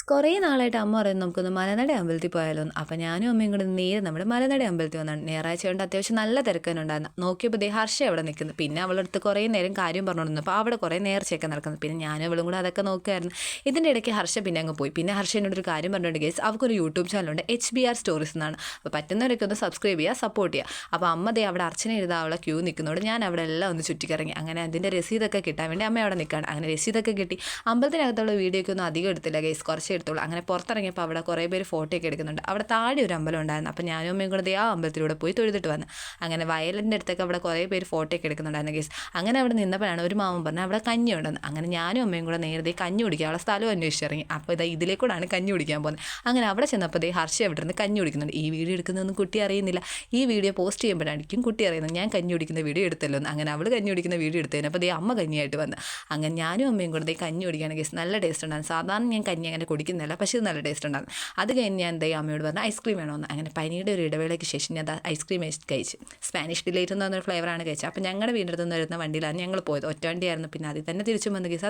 കുറേ നാളായിട്ട് അമ്മ പറയുന്നു നമുക്കൊന്ന് മലനട അമ്പലത്തിൽ പോയാലോന്ന്. അപ്പോൾ ഞാനും അമ്മയും കൂടെ നേരെ നമ്മുടെ മലനട അമ്പലത്തിൽ വന്നാണ്. ഞായറാഴ്ച കൊണ്ട് അത്യാവശ്യം നല്ല തിരക്കനുണ്ടായിരുന്നു. നോക്കിയപ്പോൾ ഹർഷ അവിടെ നിൽക്കുന്നു. പിന്നെ അവളടുത്ത് കുറേ നേരം കാര്യം പറഞ്ഞുകൊണ്ടിരുന്നു. അപ്പോൾ അവിടെ കുറേ നേർച്ചയൊക്കെ നടക്കുന്നു. പിന്നെ ഞാനും അവളും കൂടെ അതൊക്കെ നോക്കുമായിരുന്നു. ഇതിൻ്റെ ഇടയ്ക്ക് ഹർഷ പിന്നെ അങ്ങ് പോയി. പിന്നെ ഹർഷ എന്നോടൊരു കാര്യം പറഞ്ഞിട്ടുണ്ട് ഗേസ്, അവർക്കൊരു യൂട്യൂബ് ചാനലുണ്ട്, HBR സ്റ്റോറീസ് എന്നാണ്. അപ്പോൾ പറ്റുന്നവരൊക്കെ ഒന്ന് സബ്സ്ക്രൈബ് ചെയ്യുക, സപ്പോർട്ട് ചെയ്യുക. അപ്പോൾ അമ്മ ദേ അവിടെ അർച്ചന എഴുതാൻ അവളെ ക്യൂ നിൽക്കുന്നതുകൊണ്ട് ഞാൻ അവിടെ എല്ലാം ഒന്ന് ചുറ്റിക്കിറങ്ങി. അങ്ങനെ അതിൻ്റെ രസീതൊക്കെ കിട്ടാൻ വേണ്ടി അമ്മ അവിടെ നിൽക്കുകയാണ്. അങ്ങനെ രസീതൊക്കെ കിട്ടി. അമ്പലത്തിനകത്തുള്ള വീഡിയോ ഒക്കെ ഒന്നും അധികം എടുത്തില്ല ഗേസ്, കുറച്ച് എടുത്തുള്ളൂ. അങ്ങനെ പുറത്തിറങ്ങിയപ്പോൾ അവിടെ കുറേ പേര് ഫോട്ടോ ഒക്കെ എടുക്കുന്നുണ്ട്. അവിടെ താഴെ ഒരു അമ്പലം ഉണ്ടായിരുന്നു. അപ്പോൾ ഞാനും അമ്മയും കൂടെ ആ അമ്പലത്തിലൂടെ പോയി തൊഴുതിട്ട് വന്നു. അങ്ങനെ വയലിൻ്റെ അടുത്തൊക്കെ അവിടെ കുറേ പേര് ഫോട്ടോ ഒക്കെ എടുക്കുന്നുണ്ടായിരുന്നു ഗേസ്. അങ്ങനെ അവിടെ നിന്നപ്പോഴാണ് ഒരു മാമൻ പറഞ്ഞത് അവിടെ കഞ്ഞി ഉണ്ടെന്ന്. അങ്ങനെ ഞാനും അമ്മയും കൂടെ നേരത്തെ കഞ്ഞി കുടിക്കുക അവളെ സ്ഥലം അന്വേഷിച്ചിറങ്ങി. അപ്പോൾ ഇതിലേക്കൂടാണ് കഞ്ഞി കുടിക്കാൻ പോകുന്നത്. അങ്ങനെ അവിടെ ചെന്നപ്പോൾ ഹർഷ അവിടെ നിന്ന് കഞ്ഞി കുടിക്കുന്നുണ്ട്. ഈ വീഡിയോ എടുക്കുന്നതൊന്നും കുട്ടി അറിയുന്നില്ല. ഈ വീഡിയോ പോസ്റ്റ് ചെയ്യുമ്പോഴായിരിക്കും കുട്ടി അറിയുന്നത് ഞാൻ കഞ്ഞി കുടിക്കുന്ന വീഡിയോ എടുത്തല്ലോ എന്ന്. അങ്ങനെ അവൾ കഞ്ഞി കുടിക്കുന്ന വീഡിയോ എടുത്തതിന് അപ്പോൾ അമ്മ കഞ്ഞിയായിട്ട് വന്ന്. അങ്ങനെ ഞാനും അമ്മയും കൂടെ കഞ്ഞി കുടിക്കുകയാണ് ഗേസ്. നല്ല ടേസ്റ്റ് ഉണ്ടായിരുന്നു. സാധാരണ ഞാൻ കഞ്ഞി അങ്ങനെ കുടിക്കുന്നില്ല, പക്ഷേ ഇത് നല്ല ടേസ്റ്റ് ഉണ്ടായിരുന്നു. അത് കഴിഞ്ഞ് ഞാൻ അമ്മയോട് പറഞ്ഞു ഐസ്ക്രീം വേണമെന്ന്. അങ്ങനെ പനിയുടെ ഒരു ഇടവേളയ്ക്ക് ശേഷം ഞാൻ ഐസ്ക്രീം കഴിച്ച്. സ്പാനിഷ് ഡിലൈറ്റ് എന്ന് പറഞ്ഞൊരു ഫ്ലേവറാണ് കഴിച്ചത്. അപ്പോൾ ഞങ്ങളുടെ വീടിൻ്റെ അടുത്ത് നിന്ന് വരുന്ന വണ്ടിയിലാണ് ഞങ്ങൾ പോയത്. ഒറ്റ വണ്ടിയായിരുന്നു. പിന്നെ അതിൽ തന്നെ തിരിച്ചും വന്ന് ഗേസ്.